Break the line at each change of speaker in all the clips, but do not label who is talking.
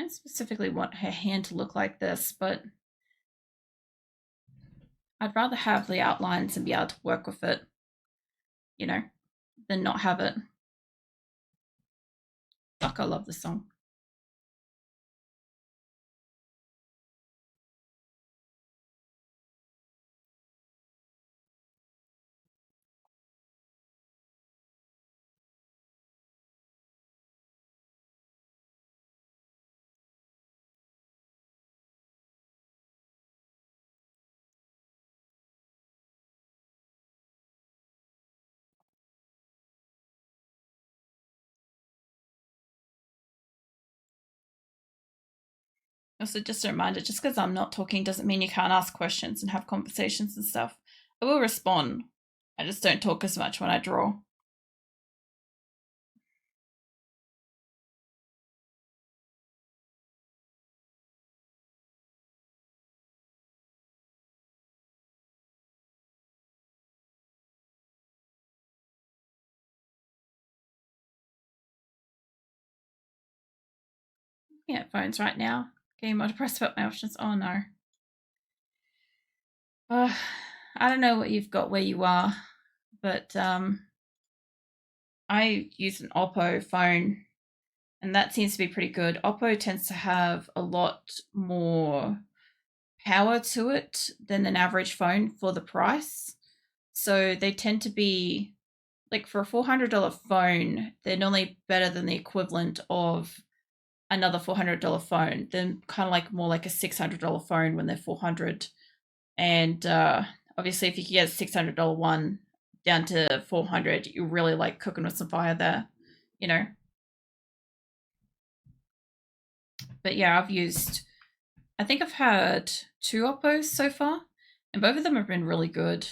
don't specifically want her hand to look like this, but I'd rather have the outlines and be able to work with it, you know, than not have it. Fuck, I love this song. Also, just a reminder, just because I'm not talking doesn't mean you can't ask questions and have conversations and stuff. I will respond. I just don't talk as much when I draw. Yeah, phones right now. Getting more depressed about my options. Oh no. Uh, I don't know what you've got where you are, but I use an Oppo phone, and that seems to be pretty good. Oppo tends to have a lot more power to it than an average phone for the price. So they tend to be like for a $400 phone, they're normally better than the equivalent of another $400 phone. Then kind of like more like a $600 phone when they're 400. And obviously, if you can get a $600 one down to 400, you're really like cooking with some fire there, you know. But yeah, I think I've had two Oppos so far, and both of them have been really good.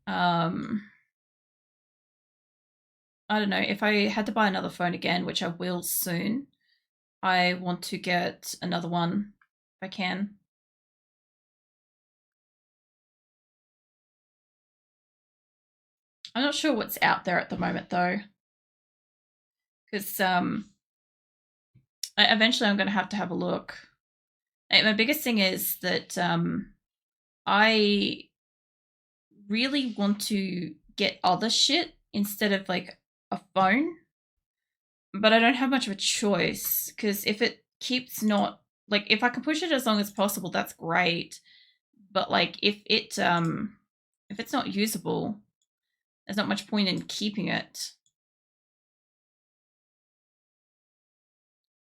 Um, I don't know if I had to buy another phone again, which I will soon. I want to get another one if I can. I'm not sure what's out there at the moment though, because eventually I'm going to have a look. My biggest thing is that I really want to get other shit instead of like a phone, but I don't have much of a choice because if it keeps not like if I can push it as long as possible, that's great. But like if it's not usable, there's not much point in keeping it.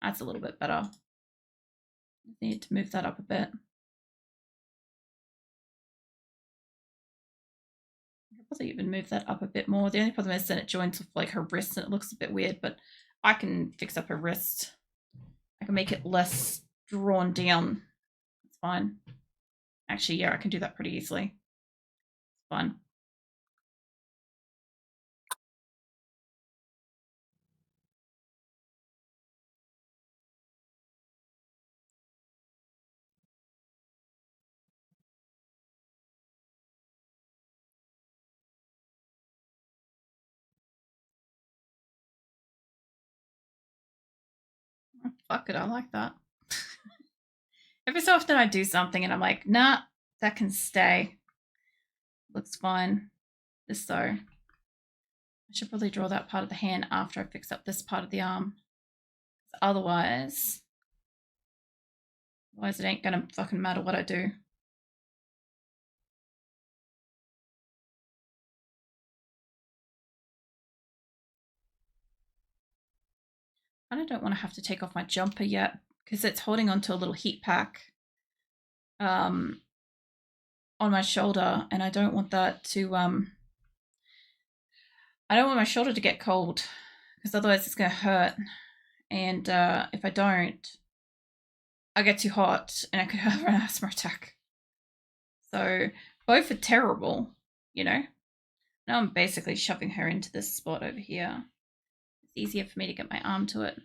That's a little bit better. Need to move that up a bit. I'll probably even move that up a bit more. The only problem is that it joins with like her wrist and it looks a bit weird, but I can fix up her wrist. I can make it less drawn down. It's fine. Actually, yeah, I can do that pretty easily. It's fun. Oh, fuck it, I like that. Every so often I do something and I'm like, nah, that can stay. Looks fine. This though. I should probably draw that part of the hand after I fix up this part of the arm. Otherwise it ain't gonna fucking matter what I do. I don't want to have to take off my jumper yet because it's holding onto a little heat pack on my shoulder, and I don't want that to I don't want my shoulder to get cold because otherwise it's going to hurt. And if I don't, I get too hot and I could have an asthma attack. So both are terrible, you know. Now I'm basically shoving her into this spot over here. It's easier for me to get my arm to it.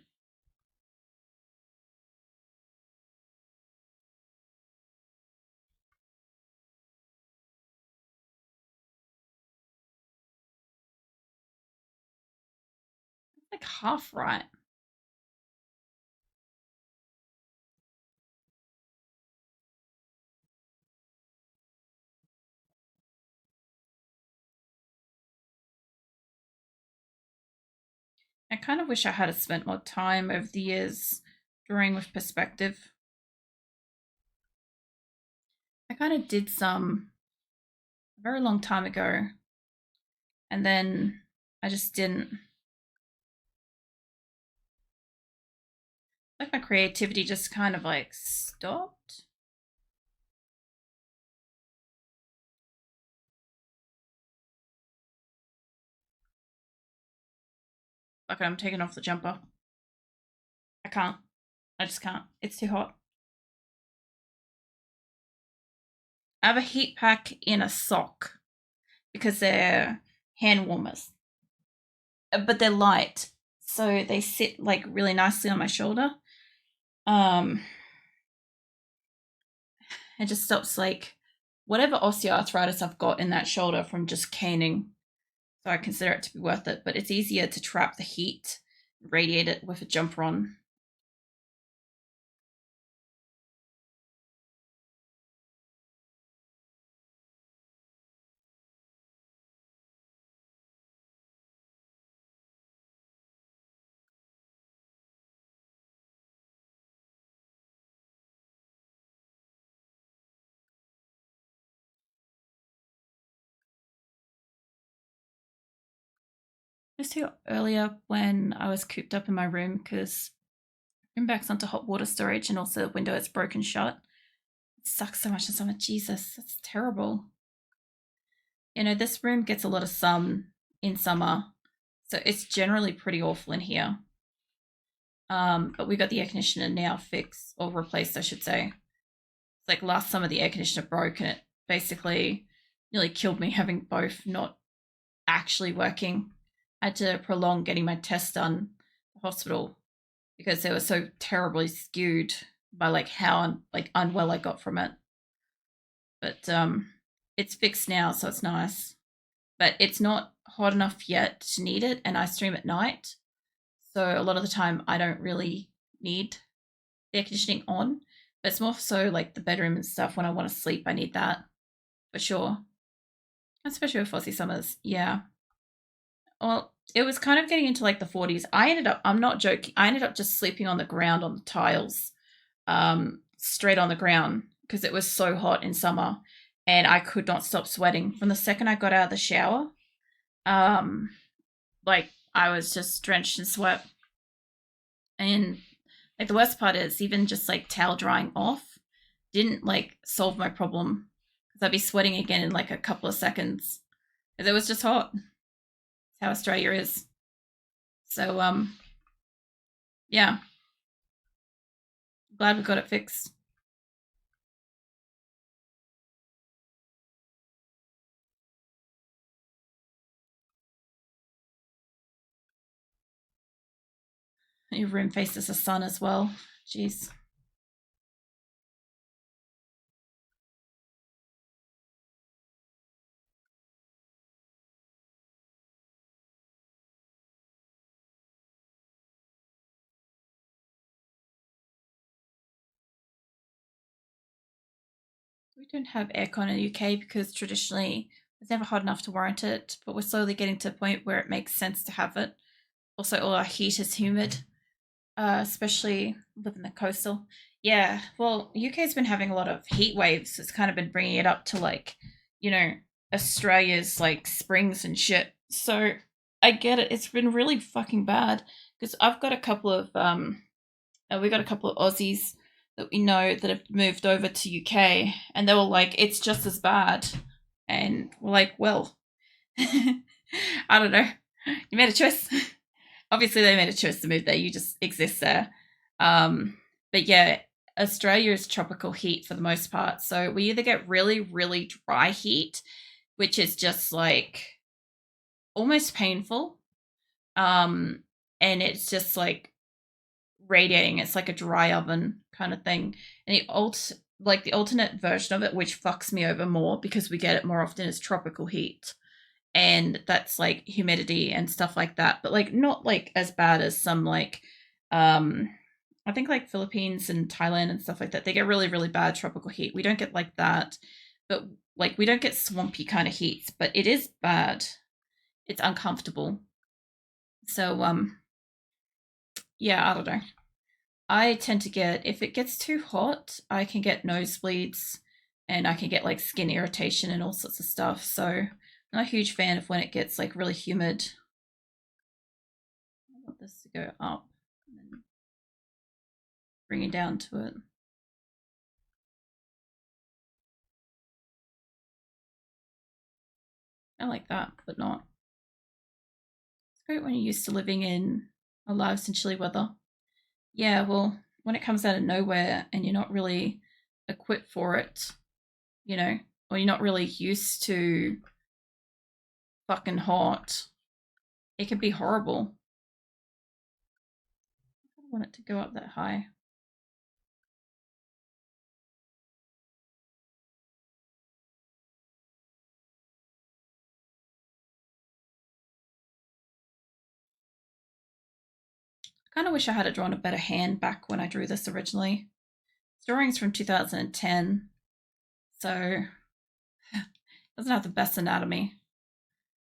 It's like half right. I kind of wish I had spent more time over the years drawing with perspective. I kind of did some a very long time ago, and then I just didn't. Like my creativity just kind of like stopped. Like I'm taking off the jumper. I can't. I just can't. It's too hot. I have a heat pack in a sock because they're hand warmers, but they're light, so they sit like really nicely on my shoulder. Um, it just stops like whatever osteoarthritis I've got in that shoulder from just caning. So I consider it to be worth it. But it's easier to trap the heat, radiate it with a jumper on. I was too earlier when I was cooped up in my room because room backs onto hot water storage and also the window is broken shut. It sucks so much in summer. Jesus, that's terrible. You know, this room gets a lot of sun in summer, so it's generally pretty awful in here. But we got the air conditioner now fixed or replaced, I should say. It's like last summer the air conditioner broke and it basically nearly killed me having both not actually working. I had to prolong getting my tests done at the hospital because they were so terribly skewed by like how like unwell I got from it. But it's fixed now, so it's nice. But it's not hot enough yet to need it, and I stream at night, so a lot of the time I don't really need the air conditioning on. But it's more so like the bedroom and stuff. When I want to sleep, I need that for sure, especially with Aussie summers. Yeah. Well, it was kind of getting into like the 40s. I'm not joking. I ended up just sleeping on the ground on the tiles, straight on the ground because it was so hot in summer, and I could not stop sweating from the second I got out of the shower. Um, like I was just drenched in sweat. And like the worst part is even just like towel drying off didn't like solve my problem because I'd be sweating again in like a couple of seconds. It was just hot. That's how Australia is. So yeah, glad we got it fixed. Your room faces the sun as well. Jeez. We don't have aircon in the UK because traditionally it's never hot enough to warrant it, but we're slowly getting to a point where it makes sense to have it. Also, all our heat is humid, especially living the coastal. Yeah, well, UK's been having a lot of heat waves. So it's kind of been bringing it up to like, you know, Australia's like springs and shit. So I get it. It's been really fucking bad because I've got a couple of we got a couple of Aussies that we know that have moved over to UK, and they were like, it's just as bad, and we're like, well, I don't know. You made a choice. Obviously, they made a choice to move there. You just exist there. But yeah, Australia is tropical heat for the most part. So we either get really, really dry heat, which is just like almost painful. Um, and it's just like radiating. It's like a dry oven kind of thing. And the alternate version of it, which fucks me over more because we get it more often, is tropical heat. And that's like humidity and stuff like that, but like not like as bad as some like um I think like Philippines and Thailand and stuff like that. They get really, really bad tropical heat. We don't get like that, but like we don't get swampy kind of heats, but it is bad. It's uncomfortable. So yeah, I don't know. I tend to get, if it gets too hot, I can get nosebleeds and I can get like skin irritation and all sorts of stuff. So I'm not a huge fan of when it gets like really humid. I want this to go up and then bring it down to it. I like that, but not. It's great when you're used to living in our lives in chilly weather. Yeah, well, when it comes out of nowhere and you're not really equipped for it, you know, or you're not really used to fucking hot, it can be horrible. I don't want it to go up that high. I kind of wish I had drawn a better hand back when I drew this originally. This drawing's from 2010, so it doesn't have the best anatomy,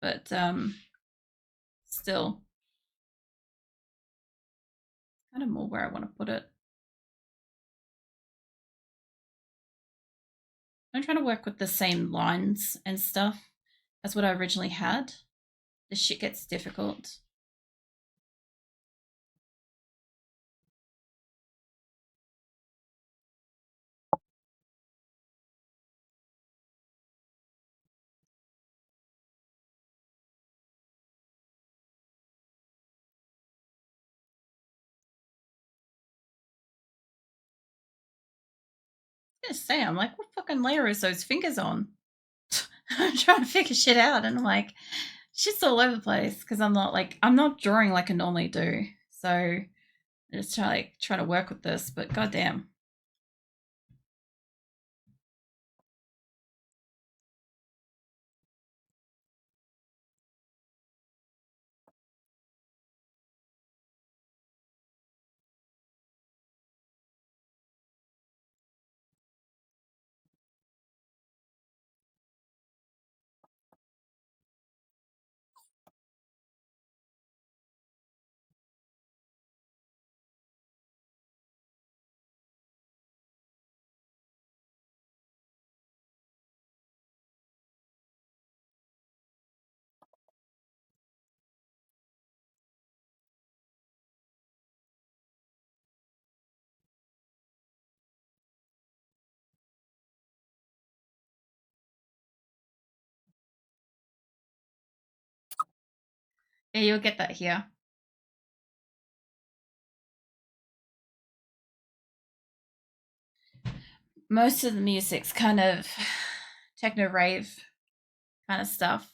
but still, kind of more where I want to put it. I'm trying to work with the same lines and stuff as what I originally had. This shit gets difficult. I was gonna say, I'm like, what fucking layer is those fingers on? I'm trying to figure shit out, and I'm like, shit's all over the place because I'm not drawing like I normally do. So I just trying to work with this, but goddamn. Yeah, you'll get that here. Most of the music's kind of techno rave kind of stuff.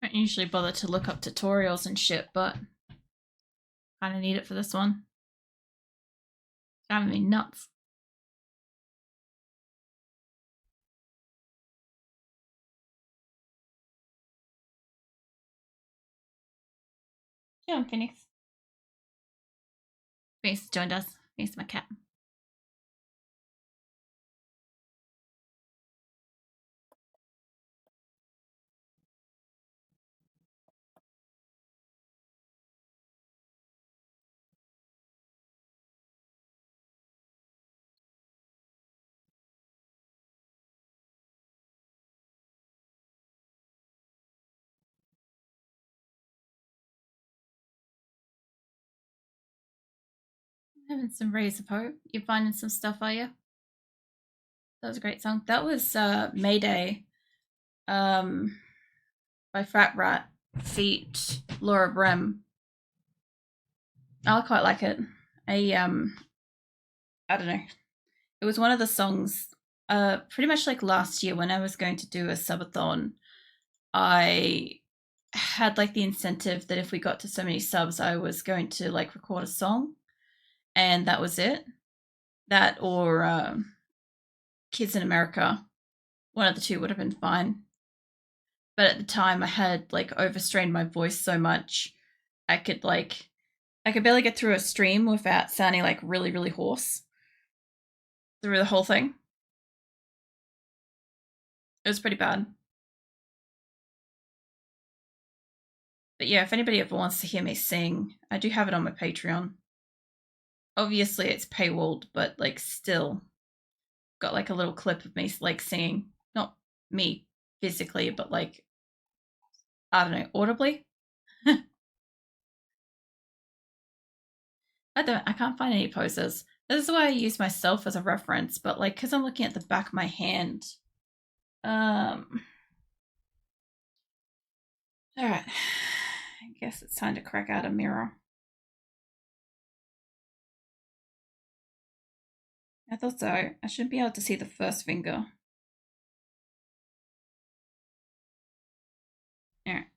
I don't usually bother to look up tutorials and shit, but kind of need it for this one. It's driving me nuts. Yeah, Phoenix. Phoenix joined us. Phoenix, my cat. Having some rays of hope. You're finding some stuff, are you? That was a great song. That was Mayday by Fat Rat feat Laura Brem. I quite like it. I don't know. It was one of the songs pretty much like last year when I was going to do a subathon. I had like the incentive that if we got to so many subs I was going to like record a song, and that was it. That or Kids in America. One of the two would have been fine. But at the time I had like overstrained my voice so much I could barely get through a stream without sounding like really, really hoarse through the whole thing. It was pretty bad. But yeah, if anybody ever wants to hear me sing, I do have it on my Patreon. Obviously it's paywalled, but like still got like a little clip of me like singing. Not me physically, but like, I don't know, audibly. I can't find any poses. This is why I use myself as a reference, but like because I'm looking at the back of my hand. Alright. I guess it's time to crack out a mirror. I thought so. I should be able to see the first finger. Alright.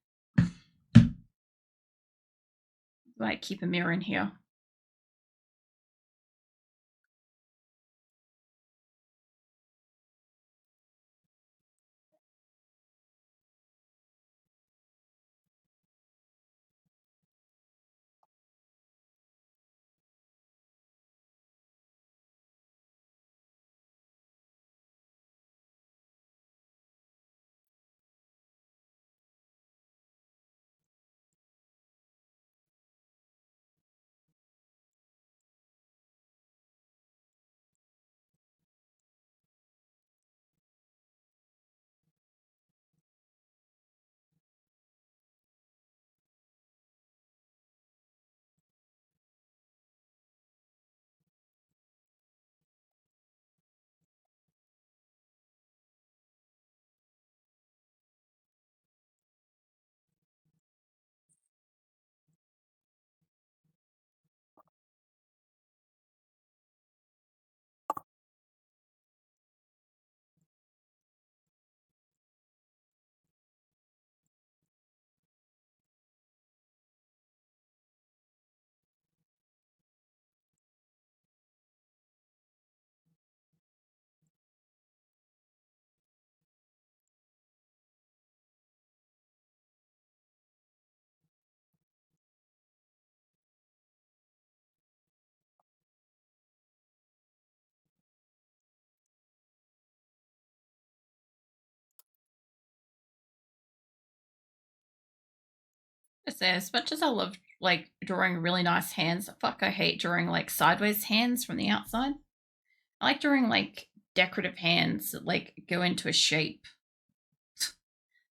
Might keep a mirror in here. I say, as much as I love like drawing really nice hands, fuck, I hate drawing like sideways hands from the outside. I like drawing like decorative hands that like go into a shape.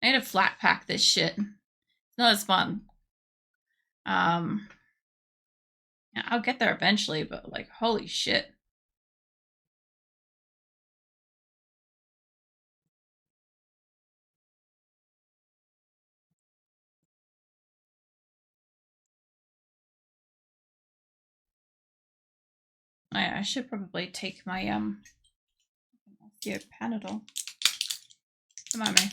I need to flat pack this shit. It's not as fun. I'll get there eventually, but like, holy shit. I should probably take my Panadol. Come on, man.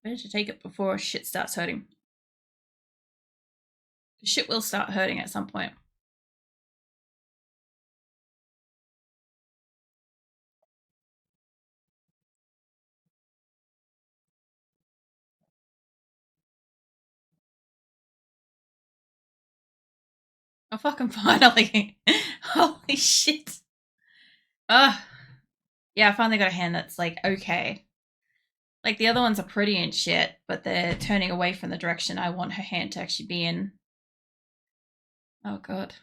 Better to take it before shit starts hurting. Shit will start hurting at some point. Oh, fucking finally. Holy shit. Ugh. Yeah, I finally got a hand that's like okay. Like the other ones are pretty and shit, but they're turning away from the direction I want her hand to actually be in. Oh god.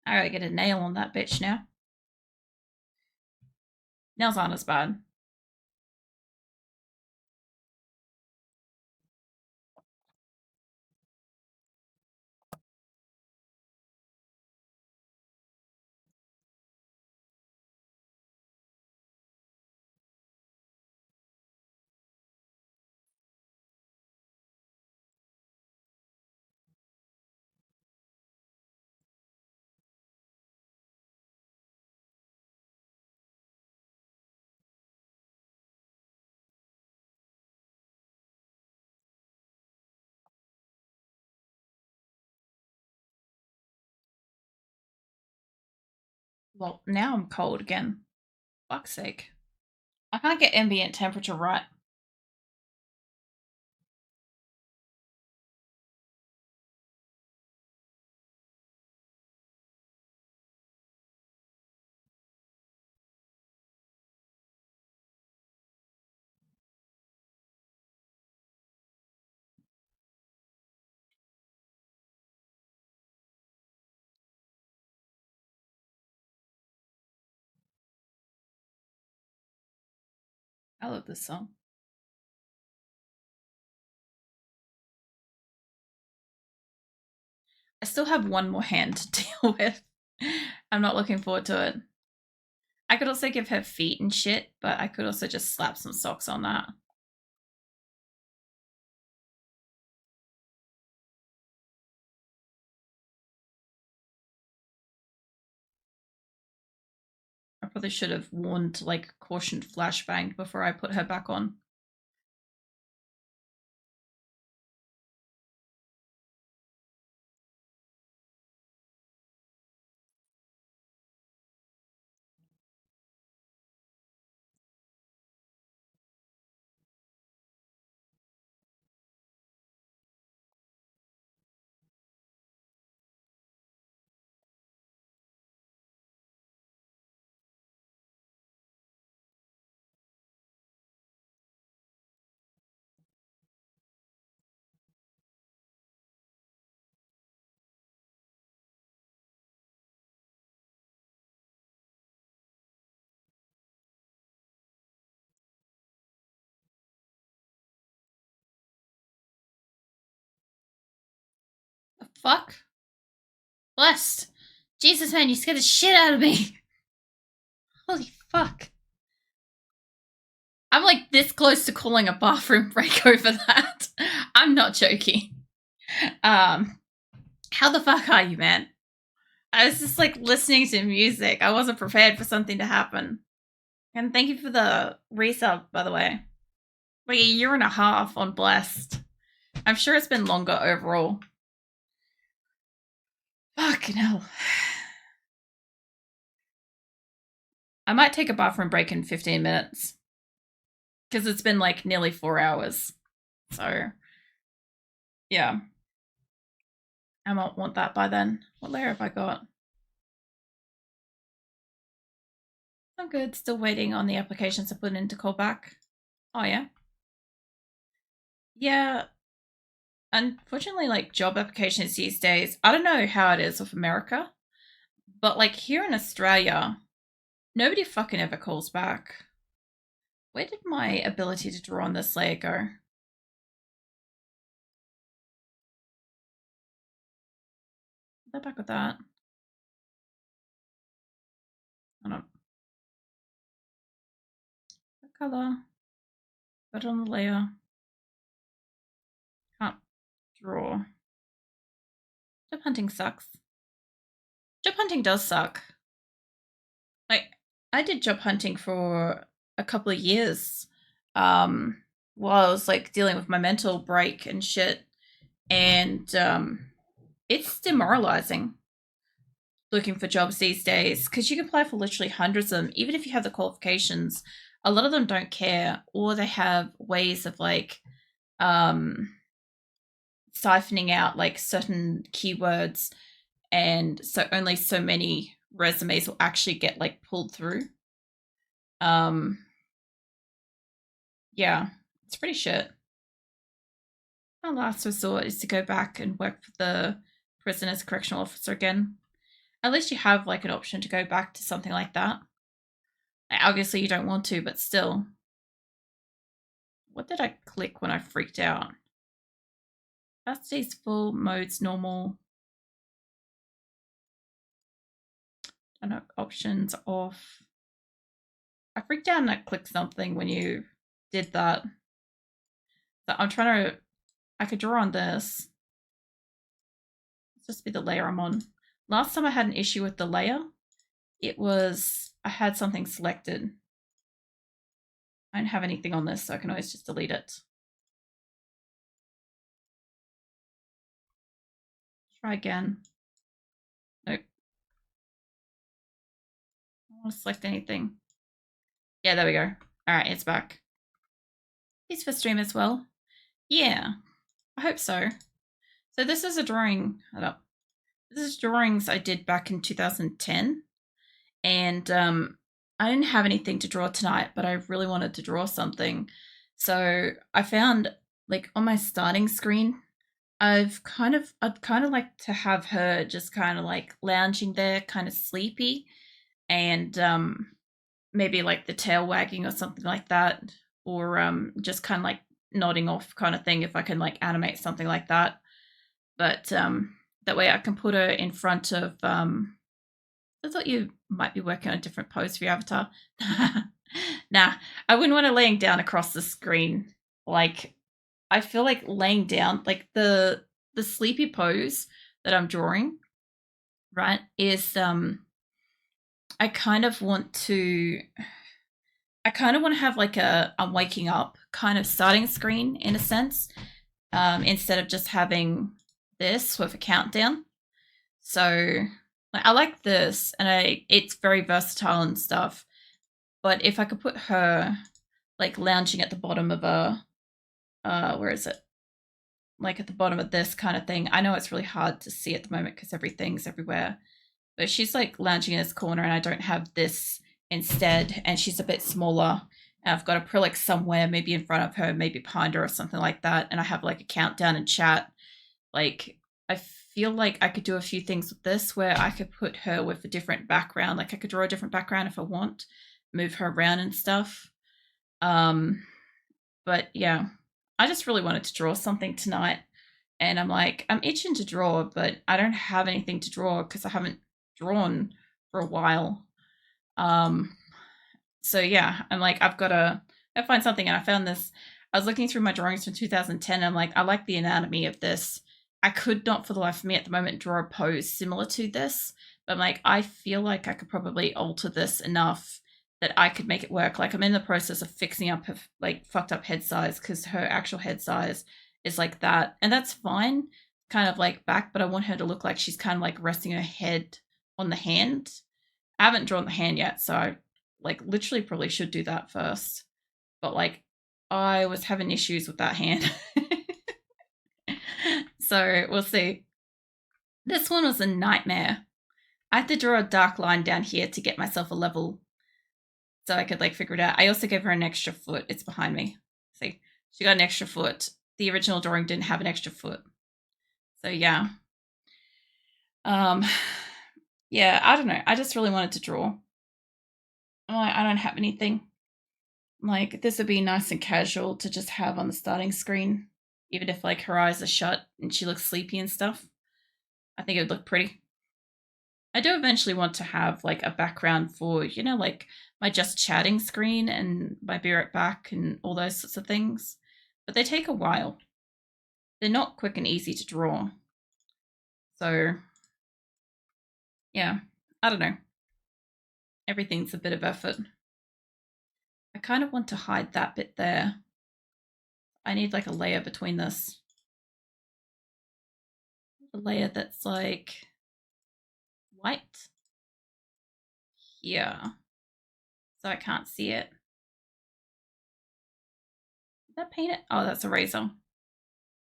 I gotta get a nail on that bitch now. Nails aren't as bad. Well, now I'm cold again. Fuck's sake. I can't get ambient temperature right. I love this song. I still have one more hand to deal with. I'm not looking forward to it. I could also give her feet and shit, but I could also just slap some socks on that. I probably should have warned, like, cautioned flashbang before I put her back on. The fuck? Blessed. Jesus, man, you scared the shit out of me. Holy fuck. I'm like this close to calling a bathroom break over that. I'm not joking. How the fuck are you, man? I was just like listening to music. I wasn't prepared for something to happen. And thank you for the resub, by the way. Like a year and a half on Blessed. I'm sure it's been longer overall. Fucking hell. I might take a bathroom break in 15 minutes. Because it's been like nearly 4 hours. So, yeah. I might want that by then. What layer have I got? I'm good. Still waiting on the applications to put in to call back. Oh, yeah? Yeah. Unfortunately, like job applications these days, I don't know how it is with America, but like here in Australia, nobody fucking ever calls back. Where did my ability to draw on this layer go? Go back with that. Hold on. What color? Put it on the layer. Can't draw. Job hunting sucks. Job hunting does suck. Like, I did job hunting for a couple of years while I was like dealing with my mental break and shit. And it's demoralizing looking for jobs these days because you can apply for literally hundreds of them. Even if you have the qualifications, a lot of them don't care, or they have ways of like siphoning out like certain keywords, and so only so many resumes will actually get like pulled through. Um, yeah, it's pretty shit. My last resort is to go back and work for the prison as a correctional officer again. At least you have like an option to go back to something like that. Obviously, you don't want to, but still. What did I click when I freaked out? Capacity's full, mode's normal. I know, options off. I freaked out and I clicked something when you did that. So I'm trying to. I could draw on this. Let's just be the layer I'm on. Last time I had an issue with the layer, it was I had something selected. I don't have anything on this, so I can always just delete it. Try again. Nope. want to select anything. Yeah, there we go. All right, it's back. Peace for stream as well. Yeah, I hope so. So this is a drawing. Hold up. This is drawings I did back in 2010, and I didn't have anything to draw tonight, but I really wanted to draw something. So I found, like, on my starting screen, I'd kind of like to have her just kind of like lounging there, kind of sleepy, and maybe like the tail wagging or something like that, or just kind of like nodding off kind of thing if I can like animate something like that. But that way I can put her in front of I thought you might be working on a different pose for your avatar. Nah, I wouldn't want her laying down across the screen. Like, I feel like laying down, like the sleepy pose that I'm drawing, right, is I kind of want to have like a I'm waking up kind of starting screen in a sense, instead of just having this with a countdown. So I like this, and it's very versatile and stuff. But if I could put her like lounging at the bottom of a where is it? Like at the bottom of this kind of thing. I know it's really hard to see at the moment because everything's everywhere. But she's like lounging in this corner, and I don't have this instead, and she's a bit smaller. And I've got acrylic somewhere, maybe in front of her, maybe behind her or something like that. And I have like a countdown and chat. Like, I feel like I could do a few things with this where I could put her with a different background. Like I could draw a different background if I want, move her around and stuff. But yeah, I just really wanted to draw something tonight. And I'm like, I'm itching to draw, but I don't have anything to draw because I haven't drawn for a while. So yeah, I'm like, I've got to find something. And I found this. I was looking through my drawings from 2010. And I'm like, I like the anatomy of this. I could not for the life of me at the moment draw a pose similar to this. But I'm like, I feel like I could probably alter this enough that I could make it work. Like I'm in the process of fixing up her like fucked up head size because her actual head size is like that. And that's fine, kind of like back, but I want her to look like she's kind of like resting her head on the hand. I haven't drawn the hand yet, so I like literally probably should do that first. But like I was having issues with that hand. So we'll see. This one was a nightmare. I had to draw a dark line down here to get myself a level so I could like figure it out. I also gave her an extra foot. It's behind me. See, she got an extra foot. The original drawing didn't have an extra foot. So yeah. Yeah, I don't know. I just really wanted to draw. I don't have anything. Like this would be nice and casual to just have on the starting screen, even if like her eyes are shut and she looks sleepy and stuff. I think it would look pretty. I do eventually want to have like a background for, like my just chatting screen and my be right back and all those sorts of things. But they take a while. They're not quick and easy to draw. So, yeah, I don't know. Everything's a bit of effort. I kind of want to hide that bit there. I need like a layer between this. A layer that's like white here. So I can't see it. Did that paint it? Oh, that's eraser.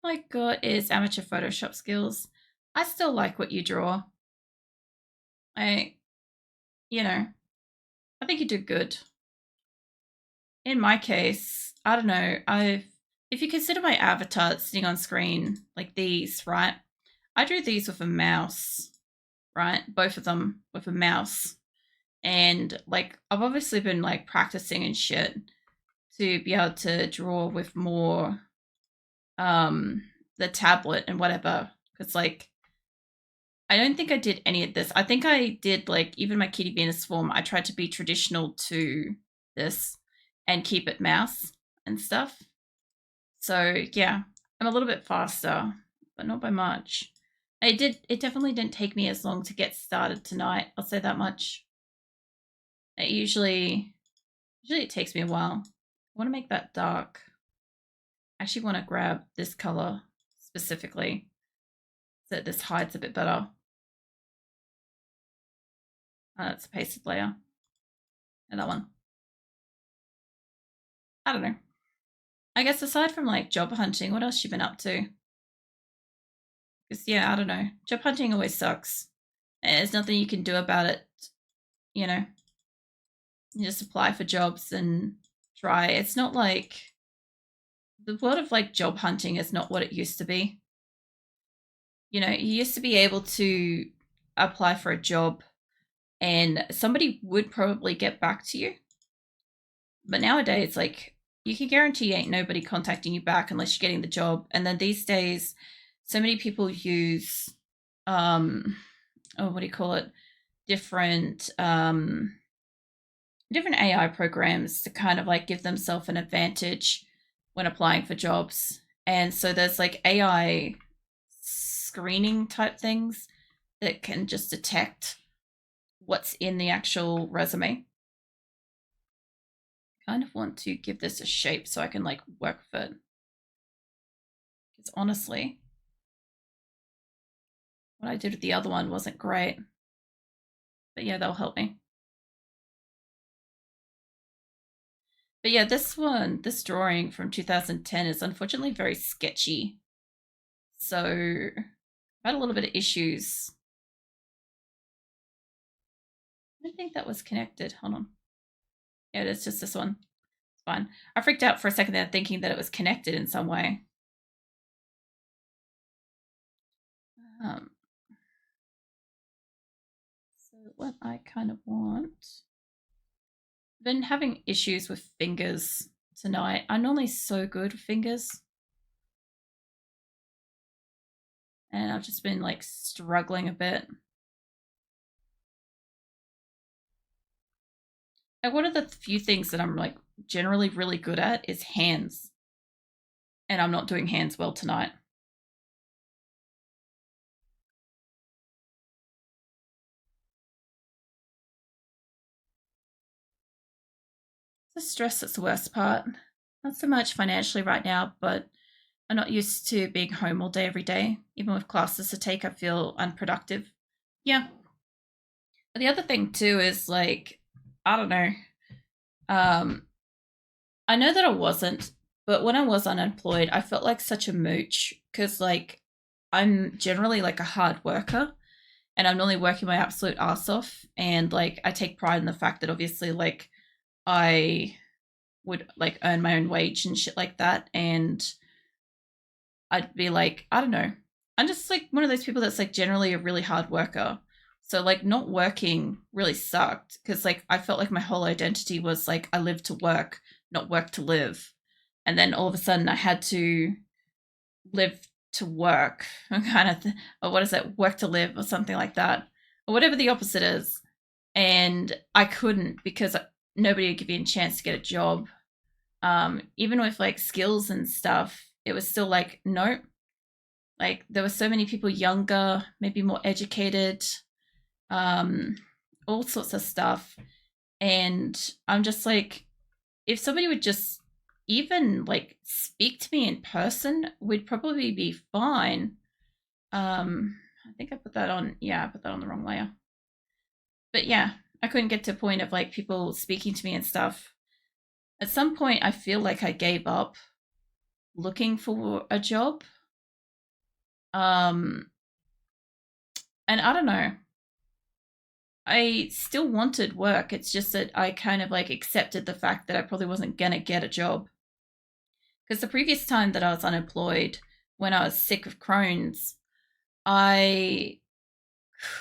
My god, is amateur Photoshop skills. I still like what you draw. I think you did good. In my case, I don't know, if you consider my avatar that's sitting on screen, like these, right? I drew these with a mouse, right? Both of them with a mouse. And like I've obviously been like practicing and shit to be able to draw with more the tablet and whatever. Because like I don't think I did any of this. I think I did like even my Kitty Venus form, I tried to be traditional to this and keep it mouse and stuff. So yeah, I'm a little bit faster, but not by much. It definitely didn't take me as long to get started tonight. I'll say that much. It usually it takes me a while. I want to make that dark. I actually want to grab this color specifically so that this hides a bit better. That's a pasted layer. And that one. I don't know. I guess aside from like job hunting, what else you been up to? Because yeah, I don't know. Job hunting always sucks. And there's nothing you can do about it. You know, you just apply for jobs and try. It's not like the world of like job hunting is not what it used to be. You know, you used to be able to apply for a job and somebody would probably get back to you. But nowadays, like, you can guarantee ain't nobody contacting you back unless you're getting the job. And then these days, so many people use, oh, what do you call it? Different, different AI programs to kind of like give themselves an advantage when applying for jobs. And so there's like AI screening type things that can just detect what's in the actual resume. Kind of want to give this a shape so I can like work with it. Because honestly, what I did with the other one wasn't great. But yeah, they'll help me. But yeah, this one, this drawing from 2010 is unfortunately very sketchy. So I had a little bit of issues. I don't think that was connected. Hold on. Yeah, it's just this one. It's fine. I freaked out for a second there thinking that it was connected in some way. So what I kind of want... I've been having issues with fingers tonight. I'm normally so good with fingers. And I've just been like struggling a bit. Like one of the few things that I'm like generally really good at is hands. And I'm not doing hands well tonight. The stress that's the worst part. Not so much financially right now, but I'm not used to being home all day every day. Even with classes to take, I feel unproductive. Yeah. But the other thing too is like, I don't know. Um, I know that I wasn't, but when I was unemployed, I felt like such a mooch because like I'm generally like a hard worker and I'm normally working my absolute ass off. And like I take pride in the fact that obviously like I would like earn my own wage and shit like that. And I'd be like, I don't know. I'm just like one of those people that's like generally a really hard worker. So like not working really sucked because like I felt like my whole identity was like I live to work, not work to live. And then all of a sudden I had to live to work kind of or what is it, work to live or something like that, or whatever the opposite is. And I couldn't because nobody would give me a chance to get a job. Even with like skills and stuff, it was still like nope. Like there were so many people younger, maybe more educated, um, all sorts of stuff. And I'm just like, if somebody would just even like speak to me in person, we'd probably be fine. I think I put that on, yeah, I put that on the wrong layer. But yeah, I couldn't get to a point of like people speaking to me and stuff. At some point, I feel like I gave up looking for a job. Um, and I don't know. I still wanted work. It's just that I kind of like accepted the fact that I probably wasn't gonna get a job. Because the previous time that I was unemployed, when I was sick of Crohn's, I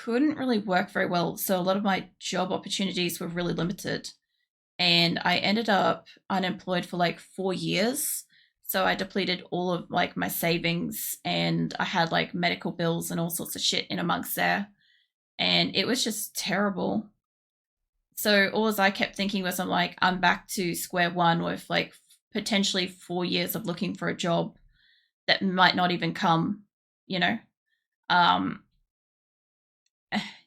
couldn't really work very well. So a lot of my job opportunities were really limited. And I ended up unemployed for like 4 years. So I depleted all of like my savings and I had like medical bills and all sorts of shit in amongst there. And it was just terrible. So all I kept thinking was, I'm like, I'm back to square one with like potentially 4 years of looking for a job that might not even come, you know? Um,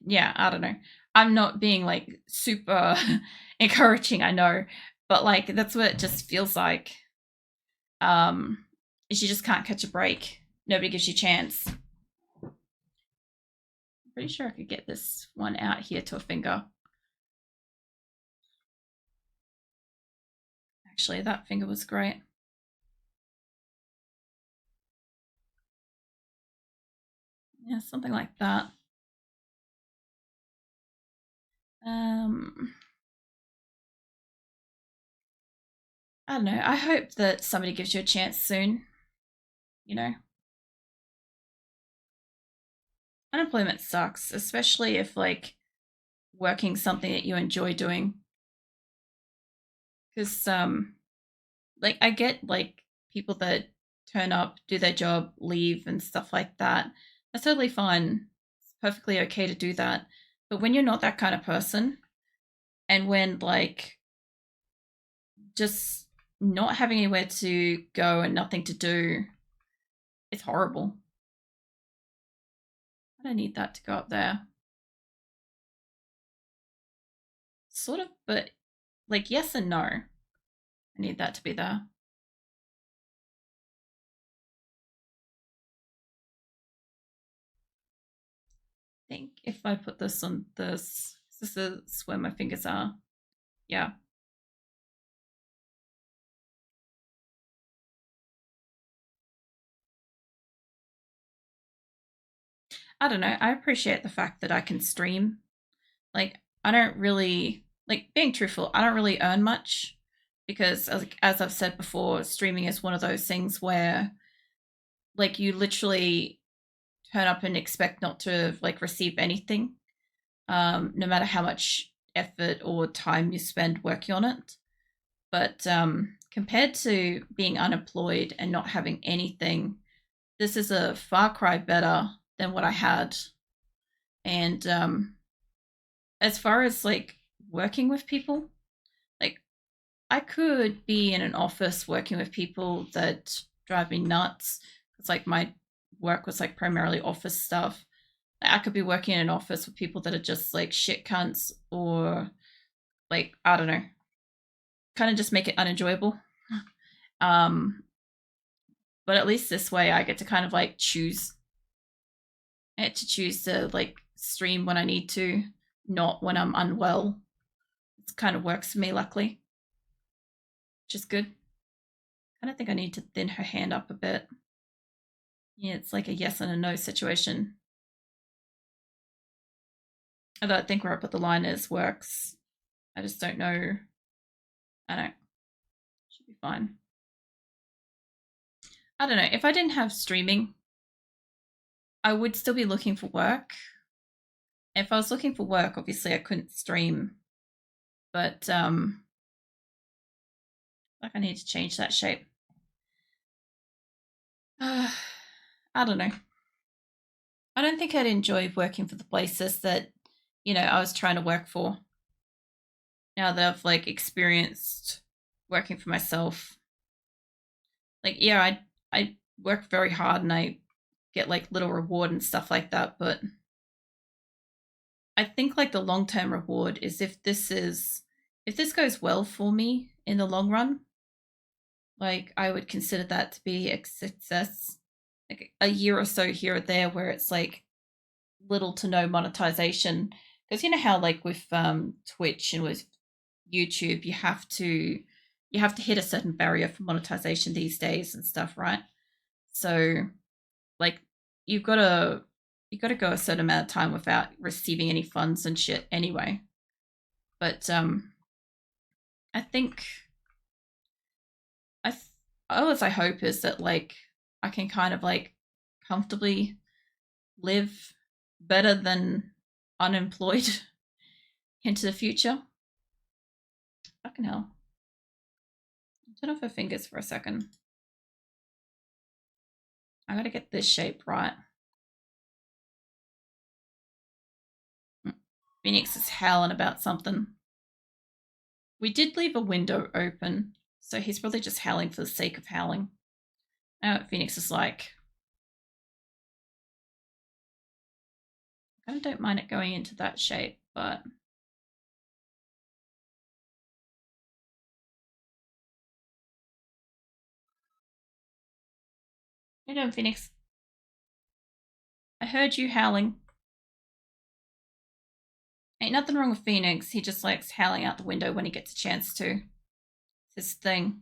yeah, I don't know. I'm not being like super encouraging, I know, but like that's what it just feels like. Um, is you just can't catch a break. Nobody gives you a chance. I'm pretty sure I could get this one out here to a finger. Actually, that finger was great. Yeah, something like that. I don't know. I hope that somebody gives you a chance soon. You know, unemployment sucks, especially if like working something that you enjoy doing. Because like I get like people that turn up, do their job, leave, and stuff like that. That's totally fine. It's perfectly okay to do that. But when you're not that kind of person, and when like just not having anywhere to go and nothing to do, it's horrible. I don't need that to go up there. Sort of, but like yes and no. I need that to be there. I think if I put this on this is where my fingers are. Yeah. I don't know. I appreciate the fact that I can stream. Like, I don't really, like, being truthful, I don't really earn much because, as I've said before, streaming is one of those things where, like, you literally turn up and expect not to, like, receive anything, no matter how much effort or time you spend working on it. But compared to being unemployed and not having anything, this is a far cry better than what I had. And as far as like working with people, like I could be in an office working with people that drive me nuts. It's like my work was like primarily office stuff. I could be working in an office with people that are just like shit cunts or like I don't know, kind of just make it unenjoyable. Um, but at least this way I get to kind of like choose. I get to choose to like stream when I need to, not when I'm unwell. It kind of works for me, luckily, which is good. I don't think I need to thin her hand up a bit. Yeah, it's like a yes and a no situation. Although I think where I put the line is works. I just don't know. I don't. Should be fine. I don't know. If I didn't have streaming, I would still be looking for work. If I was looking for work, obviously I couldn't stream. But like I need to change that shape. I don't know. I don't think I'd enjoy working for the places that, I was trying to work for. Now that I've like experienced working for myself. Like, yeah, I work very hard and I get like little reward and stuff like that, but I think like the long-term reward is if this goes well for me in the long run, like I would consider that to be a success. Like a year or so here or there where it's like little to no monetization, because you know how like with Twitch and with YouTube you have to hit a certain barrier for monetization these days and stuff, right? So like you've got to go a certain amount of time without receiving any funds and shit anyway. But I think all as I hope is that like I can kind of like comfortably live better than unemployed into the future. Fucking hell. Turn off her fingers for a second. I gotta get this shape right. Phoenix is howling about something. We did leave a window open, so he's probably just howling for the sake of howling. I know what Phoenix is like. I kind of don't mind it going into that shape, but you know, Phoenix, I heard you howling. Ain't nothing wrong with Phoenix. He just likes howling out the window when he gets a chance to. His thing.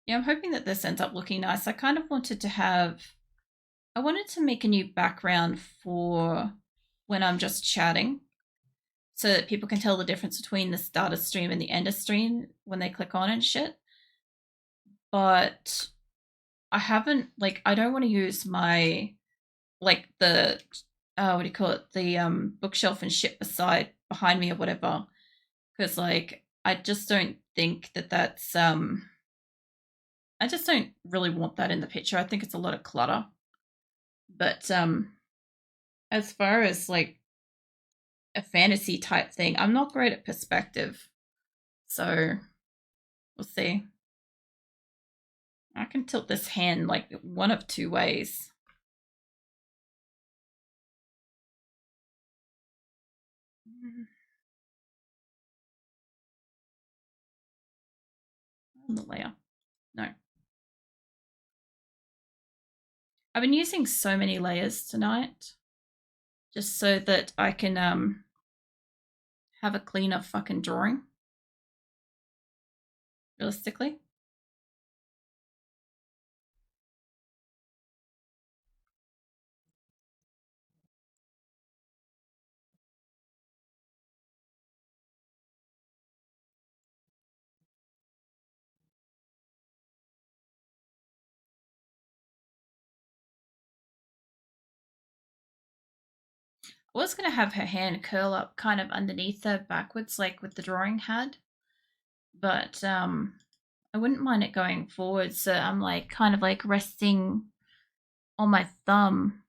Yeah, I'm hoping that this ends up looking nice. I kind of wanted to have, I wanted to make a new background for when I'm just chatting so that people can tell the difference between the starter stream and the ender stream when they click on and shit. But I haven't, like, I don't want to use my, like, the, what do you call it? The bookshelf and shit beside, behind me or whatever. Because, like, I just don't think that that's, I just don't really want that in the picture. I think it's a lot of clutter. But as far as like a fantasy type thing, I'm not great at perspective. So we'll see. I can tilt this hand like one of two ways. On the layer. No. I've been using so many layers tonight just so that I can have a cleaner fucking drawing. Realistically. I was going to have her hand curl up kind of underneath her backwards like with the drawing had. But I wouldn't mind it going forward. So I'm like kind of like resting on my thumb.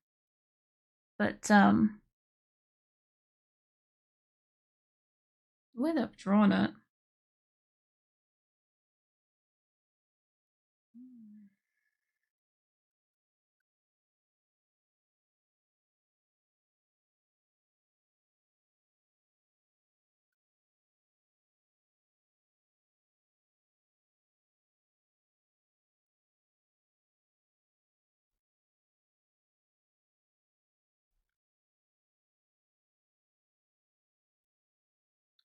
But where they've drawn it.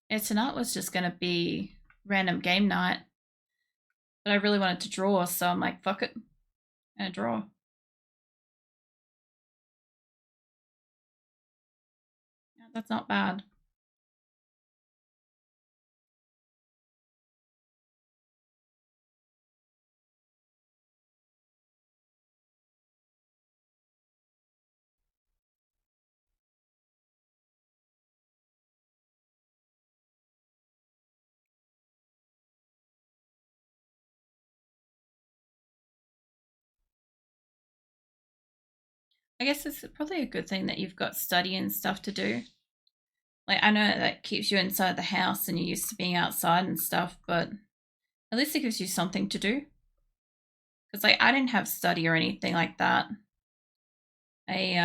Yeah, tonight was just gonna be random game night. But I really wanted to draw, so I'm like, fuck it. I'm gonna draw. Yeah, that's not bad. I guess it's probably a good thing that you've got study and stuff to do. Like I know that keeps you inside the house and you're used to being outside and stuff, but at least it gives you something to do. Because like I didn't have study or anything like that. I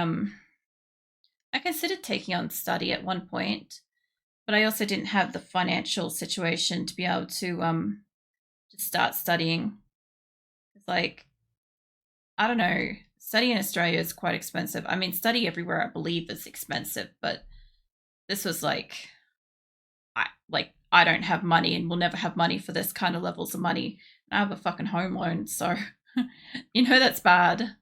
I considered taking on study at one point, but I also didn't have the financial situation to be able to start studying. It's like I don't know, study in Australia is quite expensive. I mean, study everywhere I believe is expensive, but this was I don't have money and will never have money for this kind of levels of money. I have a fucking home loan, so you know that's bad.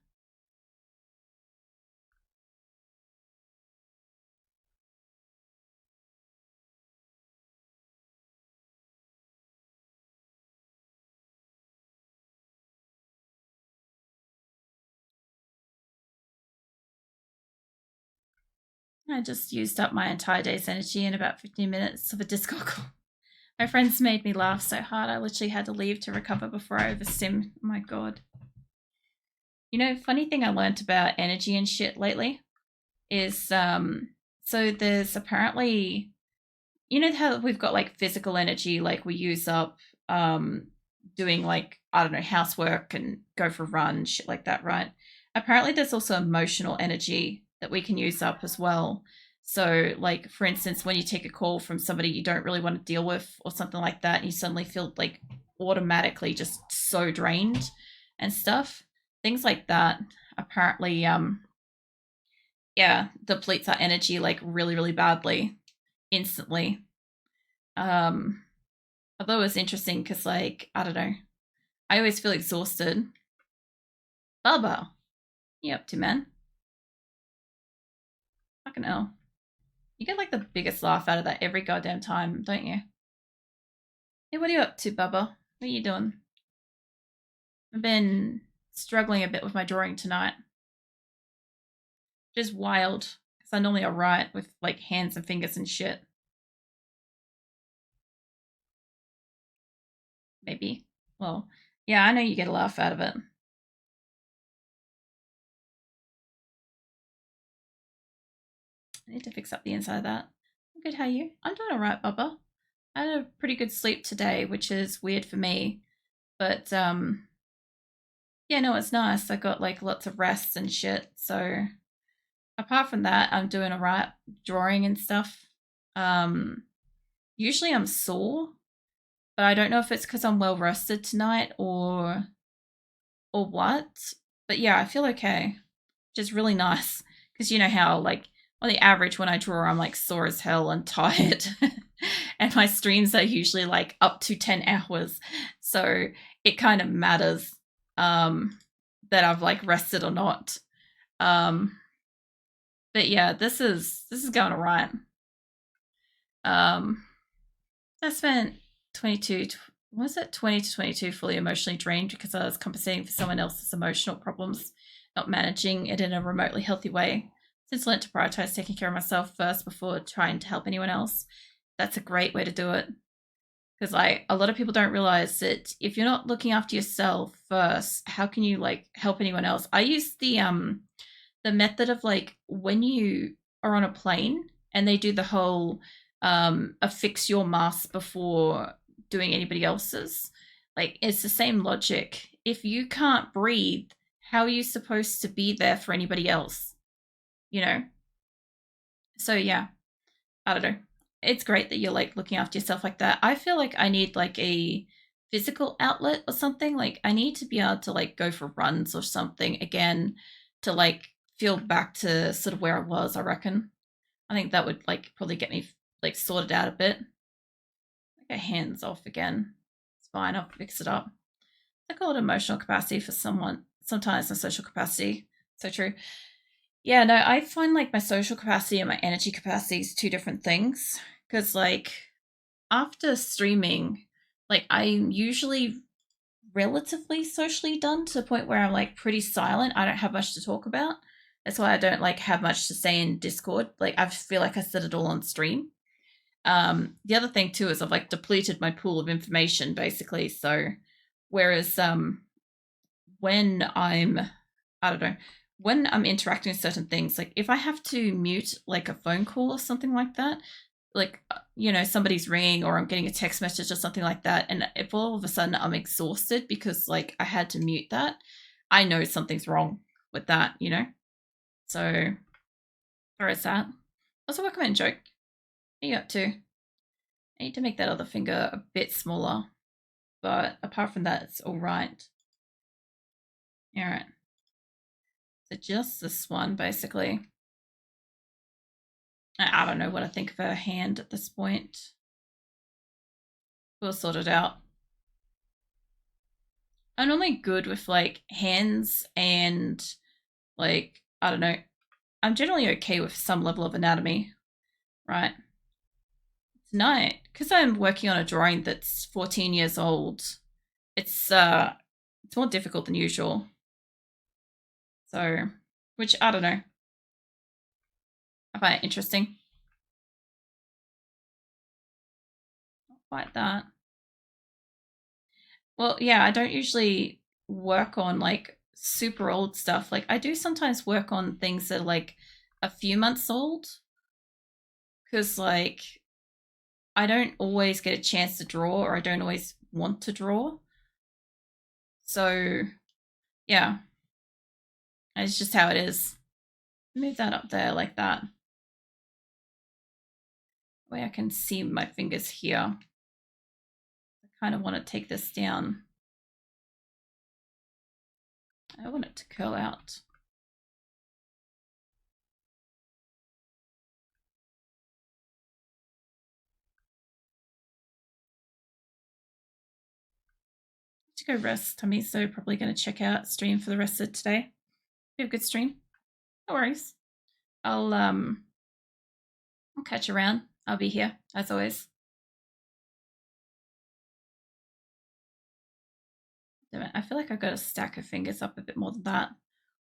I just used up my entire day's energy in about 15 minutes of a Discord call. My friends made me laugh so hard I literally had to leave to recover before I overstim. Oh my god. You know, funny thing I learned about energy and shit lately is so there's apparently, you know how we've got like physical energy, like we use up doing like, I don't know, housework and go for a run, shit like that, right? Apparently there's also emotional energy that we can use up as well. So like for instance, when you take a call from somebody you don't really want to deal with or something like that, and you suddenly feel like automatically just so drained, and stuff. Things like that apparently yeah, depletes our energy like really, really badly instantly. Um Although it's interesting because like, I don't know. I always feel exhausted. Bubba, you up to, man? Fucking hell. You get like the biggest laugh out of that every goddamn time, don't you? Hey, what are you up to, Bubba? What are you doing? I've been struggling a bit with my drawing tonight. Just wild. Because I normally write with like hands and fingers and shit. Maybe. Well, yeah, I know you get a laugh out of it. I need to fix up the inside of that. I'm good, how are you? I'm doing alright, Bubba. I had a pretty good sleep today, which is weird for me. But yeah, no, it's nice. I got like lots of rests and shit. So apart from that, I'm doing alright drawing and stuff. Um Usually I'm sore, but I don't know if it's because I'm well rested tonight or what. But yeah, I feel okay. Which is really nice. Because you know how like on the average when I draw I'm like sore as hell and tired. And my streams are usually like up to 10 hours. So it kind of matters that I've like rested or not. Um but yeah, this is going all right. Um I spent 22 was it 20 to 22 fully emotionally drained because I was compensating for someone else's emotional problems, not managing it in a remotely healthy way. Since I learned to prioritize taking care of myself first before trying to help anyone else, that's a great way to do it. Because like a lot of people don't realize that if you're not looking after yourself first, how can you like help anyone else? I use the method of like when you are on a plane and they do the whole affix your mask before doing anybody else's. Like it's the same logic. If you can't breathe, how are you supposed to be there for anybody else? You know? So yeah, I don't know. It's great that you're like looking after yourself like that. I feel like I need like a physical outlet or something. Like I need to be able to like go for runs or something again to like feel back to sort of where I was, I reckon. I think that would like probably get me like sorted out a bit. Get hands off again. It's fine, I'll fix it up. I call it emotional capacity for someone, sometimes my social capacity. So true. Yeah, no, I find like my social capacity and my energy capacity is two different things. Because like after streaming, like I'm usually relatively socially done to the point where I'm like pretty silent. I don't have much to talk about. That's why I don't like have much to say in Discord. Like I feel like I said it all on stream. The other thing too is I've like depleted my pool of information basically. So whereas when I'm I don't know, when I'm interacting with certain things, like if I have to mute like a phone call or something like that, like you know somebody's ringing or I'm getting a text message or something like that, and if all of a sudden I'm exhausted because like I had to mute that, I know something's wrong with that, you know. So there is that. Also, recommend joke. What are you up to? I need to make that other finger a bit smaller, but apart from that, it's all right. All right. So just this one, basically. I don't know what I think of her hand at this point. We'll sort it out. I'm normally good with like hands and like, I don't know. I'm generally okay with some level of anatomy, right? Tonight, because I'm working on a drawing that's 14 years old, it's more difficult than usual. So, which I don't know. I find it interesting. Not quite that. Well, yeah, I don't usually work on like super old stuff. Like I do sometimes work on things that are like a few months old because like I don't always get a chance to draw or I don't always want to draw. So, yeah, it's just how it is. Move that up there like that. Way I can see my fingers here. I kind of want to take this down. I want it to curl out. To go rest, Tummy, so probably going to check out stream for the rest of today. Have a good stream. No worries. I'll catch you around. I'll be here as always. Damn it, I feel like I've got to stack her fingers up a bit more than that,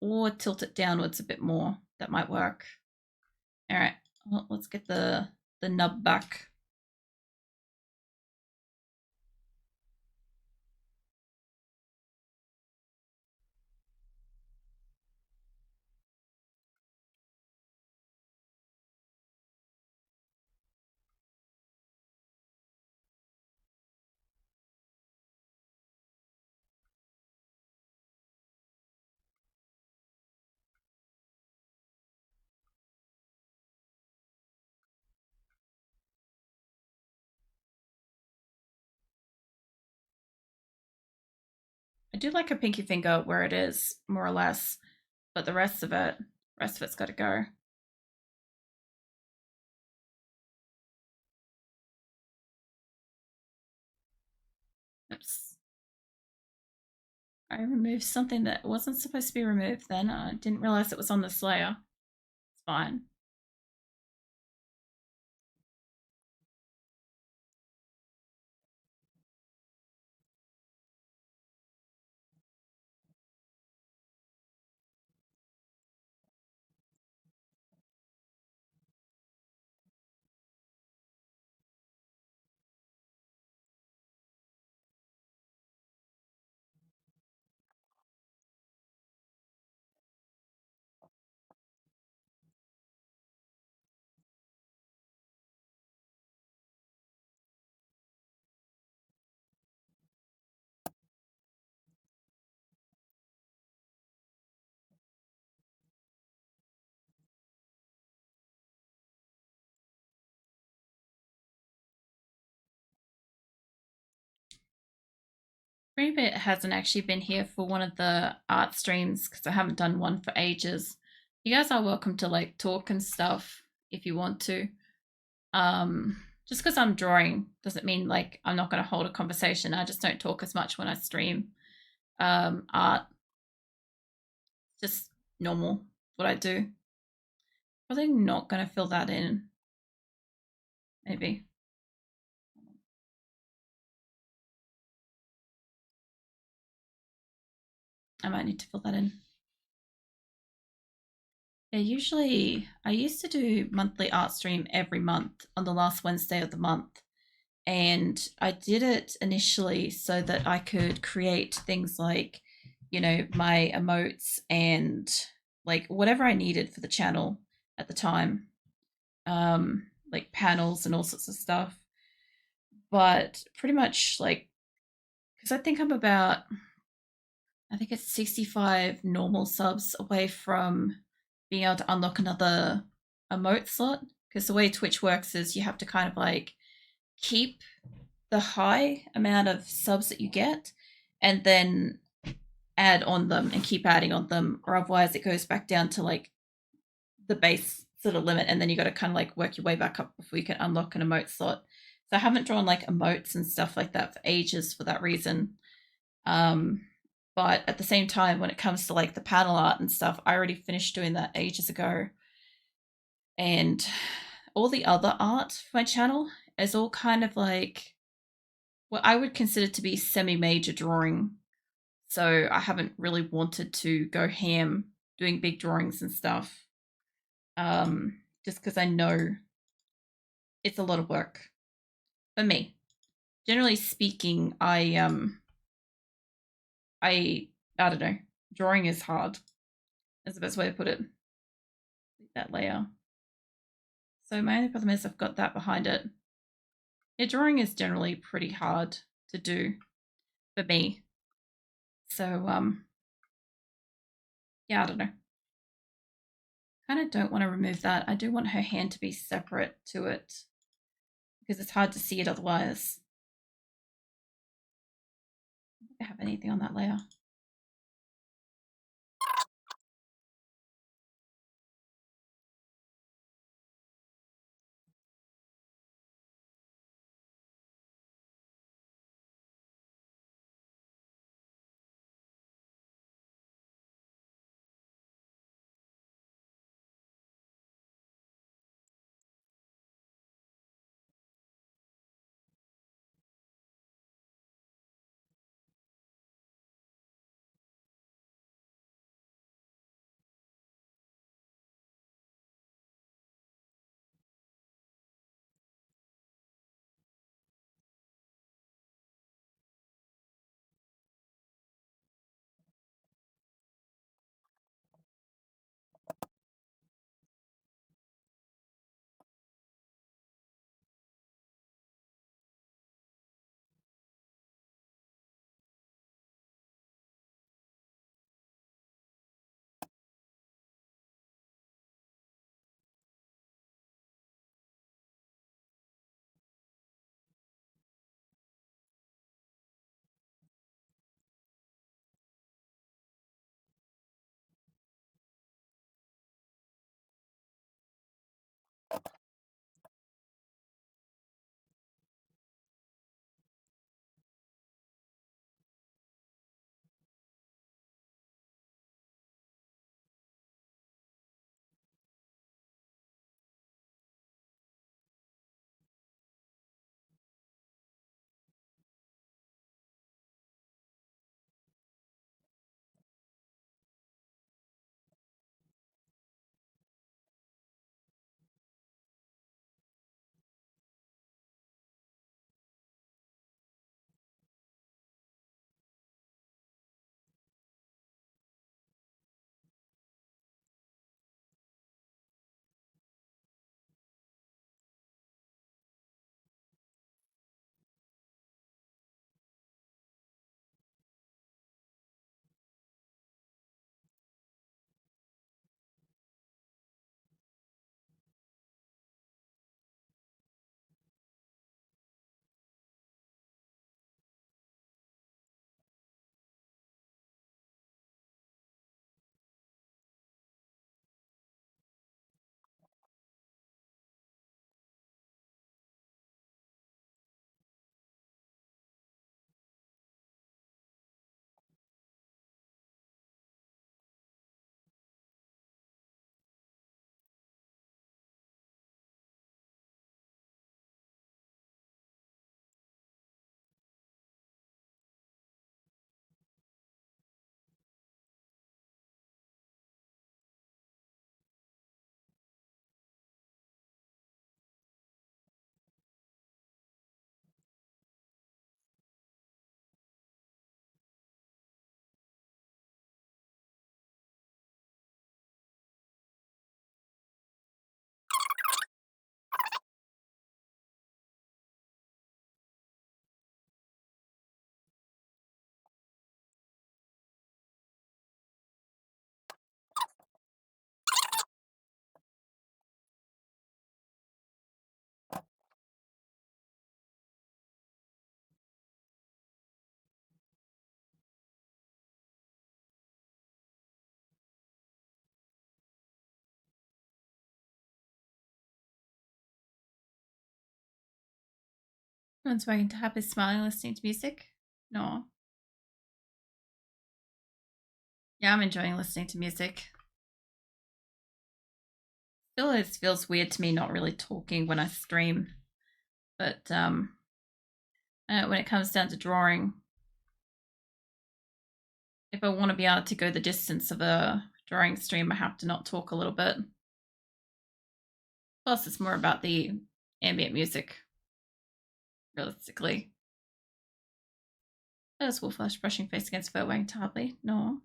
or tilt it downwards a bit more. That might work. All right, well, let's get the nub back. I do like a pinky finger where it is, more or less, but the rest of it's got to go. Oops. I removed something that wasn't supposed to be removed then. I didn't realize it was on this layer. It's fine. Maybe it hasn't actually been here for one of the art streams because I haven't done one for ages. You guys are welcome to like talk and stuff if you want to. Just because I'm drawing doesn't mean like I'm not going to hold a conversation. I just don't talk as much when I stream art. Just normal what I do. Probably not going to fill that in. Maybe. I might need to fill that in. Yeah, usually I used to do monthly art stream every month on the last Wednesday of the month. And I did it initially so that I could create things like, my emotes and like whatever I needed for the channel at the time, like panels and all sorts of stuff. But pretty much like, because I think it's 65 normal subs away from being able to unlock another emote slot. Because the way Twitch works is you have to kind of like keep the high amount of subs that you get and then add on them and keep adding on them, or otherwise it goes back down to like the base sort of limit, and then you got to kind of like work your way back up before you can unlock an emote slot. So I haven't drawn like emotes and stuff like that for ages for that reason. But at the same time, when it comes to like the panel art and stuff, I already finished doing that ages ago. And all the other art for my channel is all kind of like what I would consider to be semi-major drawing. So I haven't really wanted to go ham doing big drawings and stuff. Just because I know it's a lot of work for me. Generally speaking, I don't know. Drawing is hard. That's the best way to put it. That layer. So my only problem is I've got that behind it. Yeah, drawing is generally pretty hard to do for me. So yeah, I don't know. Kind of don't want to remove that. I do want her hand to be separate to it because it's hard to see it otherwise. I don't think I have anything on that layer. One's wagging to happy, smiling, listening to music. No. Yeah, I'm enjoying listening to music. Still, it feels weird to me not really talking when I stream. But when it comes down to drawing, if I want to be able to go the distance of a drawing stream, I have to not talk a little bit. Plus, it's more about the ambient music, realistically. There's Wolf Flash brushing face against fur, wagging to Hartley. No.